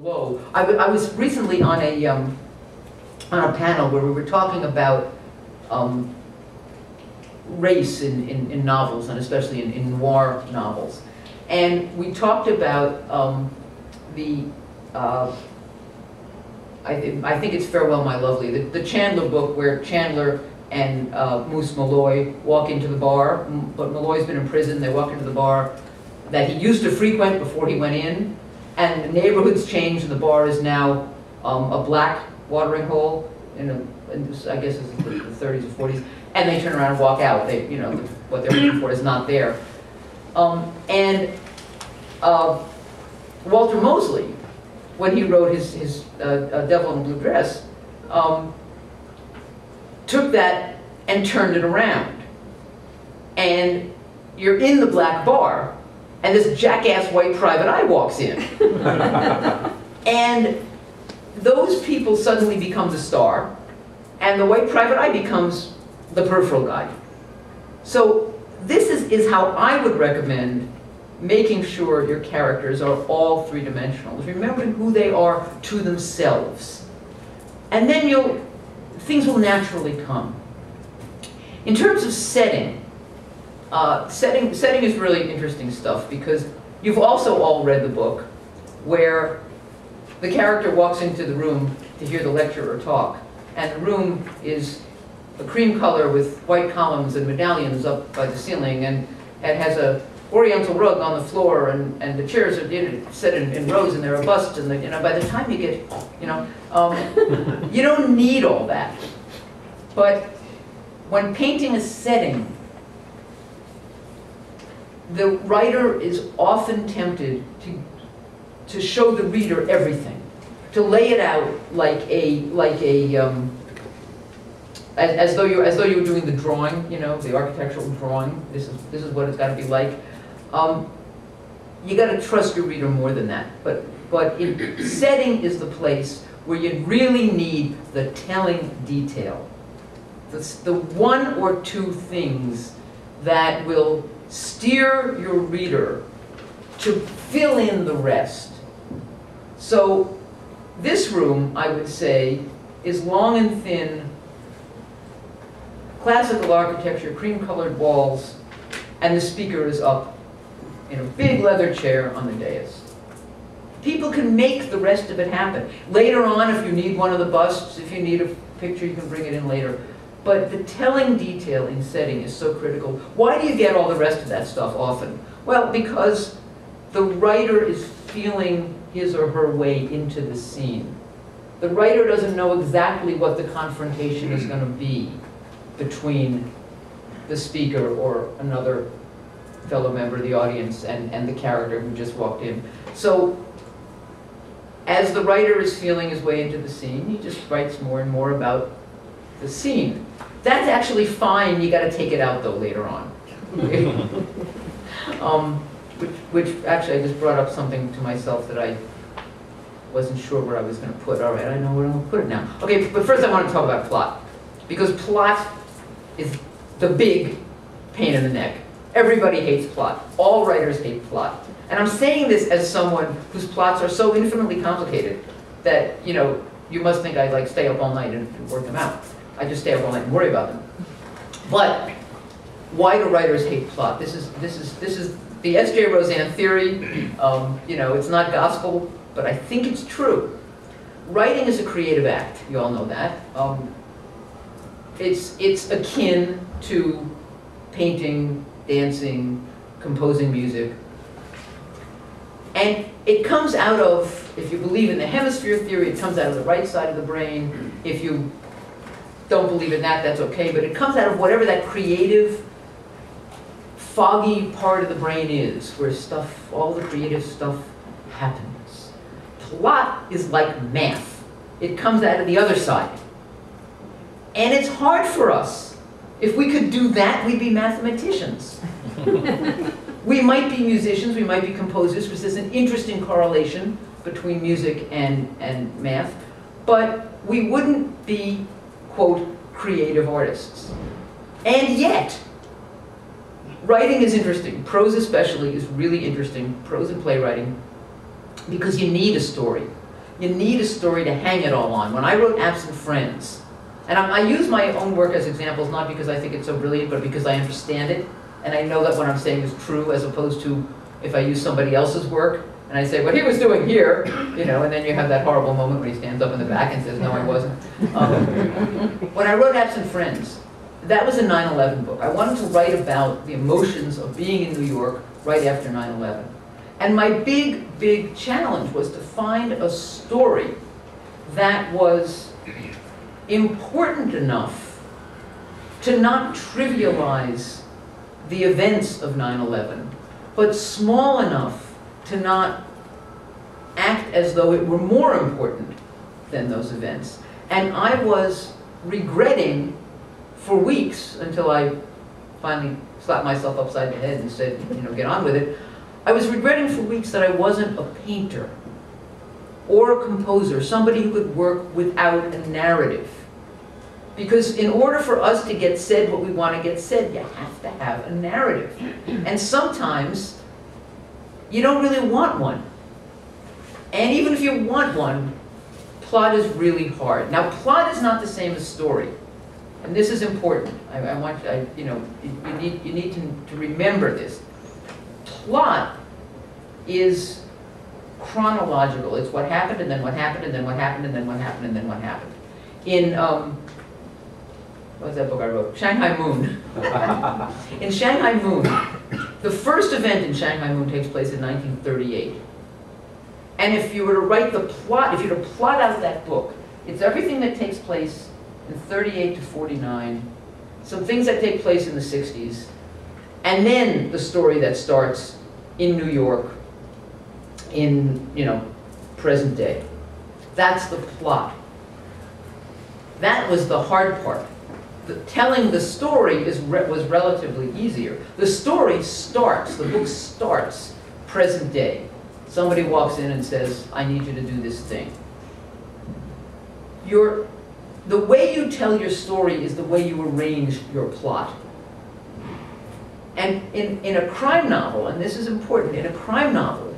Whoa. I was recently on a panel where we were talking about race in novels, and especially in noir novels. And we talked about I think it's Farewell My Lovely, the Chandler book where Chandler and Moose Malloy walk into the bar, but Malloy's been in prison. They walk into the bar that he used to frequent before he went in, and the neighborhood's changed, and the bar is now a black watering hole in I guess it's the 30s or 40s, and they turn around and walk out. They, you know, what they're looking for is not there. Walter Mosley, when he wrote his Devil in a Blue Dress, took that and turned it around. And you're in the black bar, and this jackass white private eye walks in. And those people suddenly become the star, and the white private eye becomes the peripheral guy. So this is how I would recommend making sure your characters are all three-dimensional, is remembering who they are to themselves. And then things will naturally come. In terms of setting, setting is really interesting stuff, because you've also all read the book where the character walks into the room to hear the lecturer talk, and the room is a cream color with white columns and medallions up by the ceiling, and it has a oriental rug on the floor, and the chairs are set in rows, and there are busts, and by the time you get, you don't need all that. But when painting a setting, the writer is often tempted to show the reader everything, to lay it out as though you were doing the drawing, the architectural drawing. This is what it's got to be like. You got to trust your reader more than that. But setting is the place where you really need the telling detail. The one or two things that will steer your reader to fill in the rest. So this room, I would say, is long and thin, classical architecture, cream-colored walls, and the speaker is up in a big leather chair on the dais. People can make the rest of it happen. Later on, if you need one of the busts, if you need a picture, you can bring it in later. But the telling detail in setting is so critical. Why do you get all the rest of that stuff often? Well, because the writer is feeling his or her way into the scene. The writer doesn't know exactly what the confrontation is going to be between the speaker or another fellow member of the audience and the character who just walked in. So as the writer is feeling his way into the scene, he just writes more and more about the scene. That's actually fine. You got to take it out though later on. Which actually I just brought up something to myself that I wasn't sure where I was going to put. All right, I know where I'm going to put it now. Okay, but first I want to talk about plot, because plot is the big pain in the neck. Everybody hates plot. All writers hate plot. And I'm saying this as someone whose plots are so infinitely complicated that, you must think I stay up all night and work them out. I just stay up all night and worry about them. But why do writers hate plot? This is the S.J. Rozan theory. It's not gospel, but I think it's true. Writing is a creative act. You all know that. It's akin to painting, dancing, composing music. And it comes out of, if you believe in the hemisphere theory, it comes out of the right side of the brain. If you don't believe in that, that's okay. But it comes out of whatever that creative, foggy part of the brain is, where all the creative stuff happens. Plot is like math. It comes out of the other side. And it's hard for us. If we could do that, we'd be mathematicians. We might be musicians, we might be composers, because there's an interesting correlation between music and math, but we wouldn't be, quote, creative artists. And yet, writing is interesting. Prose especially is really interesting, prose and playwriting, because you need a story. you need a story to hang it all on. When I wrote Absent Friends, and I use my own work as examples, not because I think it's so brilliant, but because I understand it, and I know that what I'm saying is true, as opposed to if I use somebody else's work, and I say, what he was doing here, you know, and then you have that horrible moment when he stands up in the back and says, no, I wasn't. When I wrote Absent Friends, that was a 9/11 book. I wanted to write about the emotions of being in New York right after 9/11. And my big, big challenge was to find a story that was important enough to not trivialize the events of 9/11, but small enough to not act as though it were more important than those events. And I was regretting for weeks, until I finally slapped myself upside the head and said, you know, get on with it. I was regretting for weeks that I wasn't a painter or a composer, somebody who could work without a narrative. Because in order for us to get said what we want to get said, you have to have a narrative. And sometimes you don't really want one. And even if you want one, plot is really hard. Now, plot is not the same as story. And this is important. You need to remember this. Plot is chronological. It's what happened, and then what happened, and then what happened, and then what happened, and then what happened. In, what was that book I wrote? Shanghai Moon. In Shanghai Moon, the first event in Shanghai Moon takes place in 1938. And if you were to write the plot, if you were to plot out that book, it's everything that takes place in 38 to 49, some things that take place in the 60s, and then the story that starts in New York in, you know, present day. That's the plot. That was the hard part. Telling the story was relatively easier. The story starts, the book starts present day. Somebody walks in and says, I need you to do this thing. The way you tell your story is the way you arrange your plot. And in a crime novel, and this is important, in a crime novel,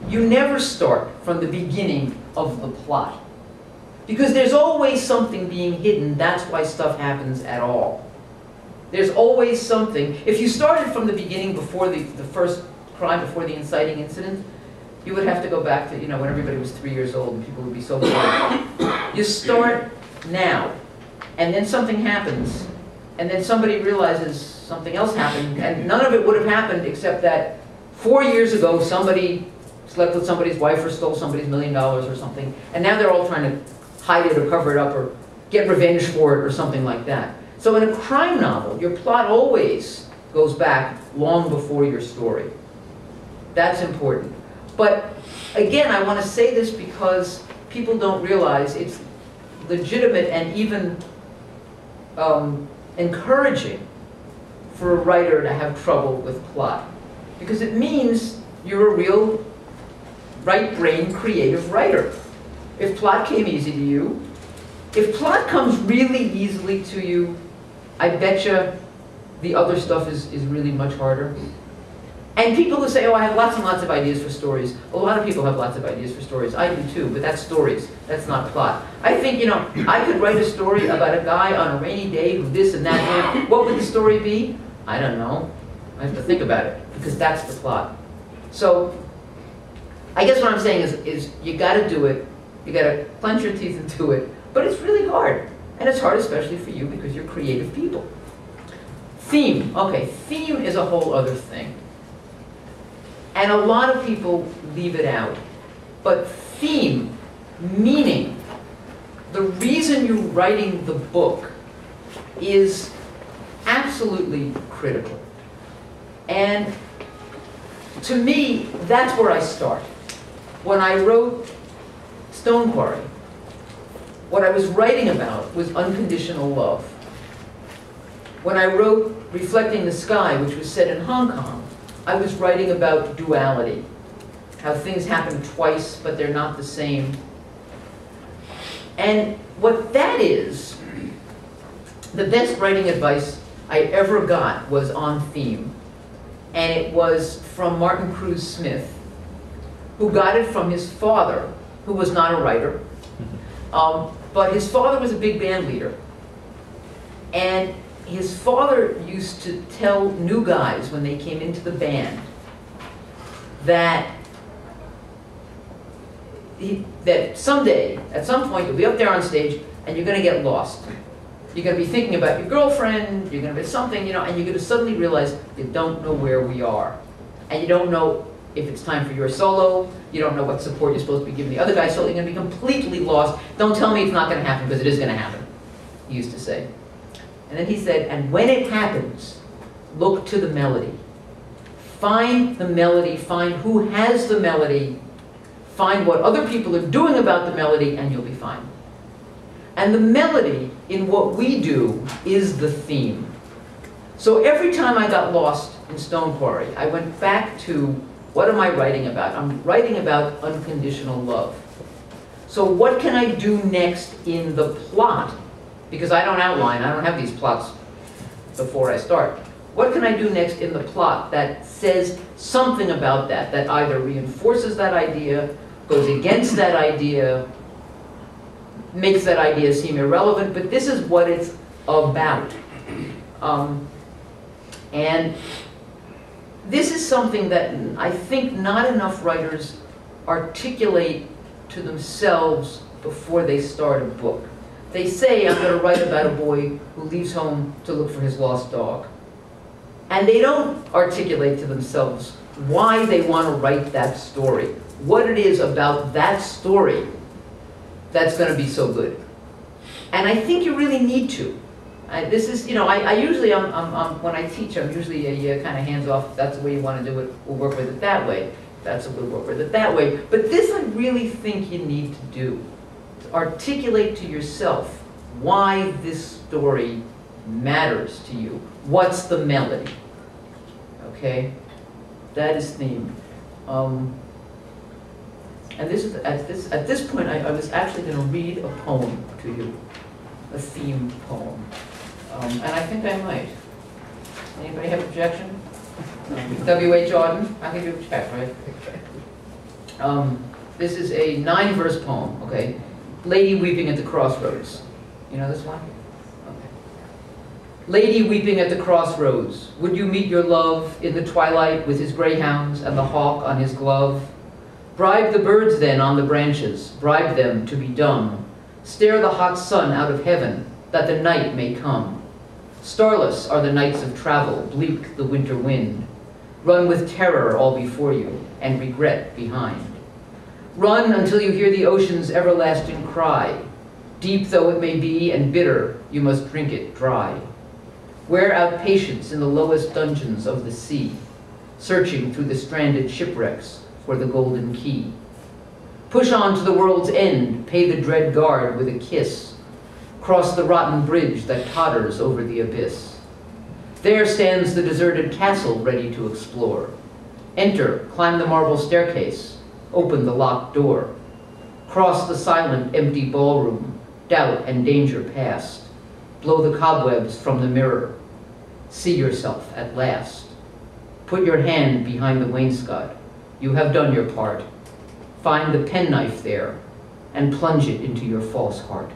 you never start from the beginning of the plot. Because there's always something being hidden. That's why stuff happens at all. There's always something. If you started from the beginning, before the first crime, before the inciting incident, you would have to go back to, you know, when everybody was 3 years old and people would be so bored. You start now, and then something happens, and then somebody realizes something else happened, and none of it would have happened except that 4 years ago somebody slept with somebody's wife or stole somebody's $1 million or something, and now they're all trying to hide it or cover it up or get revenge for it or something like that. So in a crime novel, your plot always goes back long before your story. That's important. But again, I want to say this because people don't realize it's legitimate and even encouraging for a writer to have trouble with plot. Because it means you're a real right-brain creative writer. If plot came easy to you, if plot comes really easily to you, I bet you the other stuff is really much harder. And people who say, oh, I have lots and lots of ideas for stories. A lot of people have lots of ideas for stories. I do too, but that's stories. That's not plot. I think, you know, I could write a story about a guy on a rainy day who this and that. What would the story be? I don't know. I have to think about it, because that's the plot. So I guess what I'm saying is you got to do it. You got to clench your teeth and do it. But it's really hard. And it's hard especially for you because you're creative people. Theme. Okay, theme is a whole other thing. And a lot of people leave it out. But theme, meaning, the reason you're writing the book is absolutely critical. And to me, that's where I start. When I wrote Stone Quarry, what I was writing about was unconditional love. When I wrote Reflecting the Sky, which was set in Hong Kong, I was writing about duality, how things happen twice, but they're not the same. And what that is, the best writing advice I ever got was on theme. And it was from Martin Cruz Smith, who got it from his father, who was not a writer. But his father was a big band leader. And his father used to tell new guys when they came into the band that that someday, at some point, you'll be up there on stage and you're going to get lost. You're going to be thinking about your girlfriend, you're going to be something, you know, and you're going to suddenly realize you don't know where we are. And you don't know if it's time for your solo, you don't know what support you're supposed to be giving the other guy, so you're going to be completely lost. Don't tell me it's not going to happen, because it is going to happen, he used to say. And then he said, and when it happens, look to the melody. Find the melody, find who has the melody, find what other people are doing about the melody, and you'll be fine. And the melody in what we do is the theme. So every time I got lost in Stone Quarry, I went back to, what am I writing about? I'm writing about unconditional love. So what can I do next in the plot? Because I don't outline, I don't have these plots before I start. What can I do next in the plot that says something about that, that either reinforces that idea, goes against that idea, makes that idea seem irrelevant, but this is what it's about. And this is something that I think not enough writers articulate to themselves before they start a book. They say, I'm going to write about a boy who leaves home to look for his lost dog. And they don't articulate to themselves why they want to write that story, what it is about that story that's going to be so good. And I think you really need to. This is, you know, I usually, when I teach, I'm usually a kind of hands-off, if that's the way you want to do it, we'll work with it that way. That's we'll work with it that way. But this I really think you need to do. To articulate to yourself why this story matters to you. What's the melody? Okay? That is theme. And this is, at this point, I was actually going to read a poem to you, a theme poem. And I think I might. Anybody have objection? W.H. Auden? I think you object, right? This is a 9-verse poem, okay? Lady Weeping at the Crossroads. You know this one? Okay. Lady weeping at the crossroads, would you meet your love in the twilight with his greyhounds and the hawk on his glove? Bribe the birds then on the branches, bribe them to be dumb. Stare the hot sun out of heaven, that the night may come. Starless are the nights of travel, bleak the winter wind. Run with terror all before you, and regret behind. Run until you hear the ocean's everlasting cry. Deep though it may be and bitter, you must drink it dry. Wear out patience in the lowest dungeons of the sea, searching through the stranded shipwrecks for the golden key. Push on to the world's end, pay the dread guard with a kiss. Cross the rotten bridge that totters over the abyss. There stands the deserted castle ready to explore. Enter, climb the marble staircase, open the locked door. Cross the silent, empty ballroom, doubt and danger past. Blow the cobwebs from the mirror. See yourself at last. Put your hand behind the wainscot. You have done your part. Find the penknife there and plunge it into your false heart.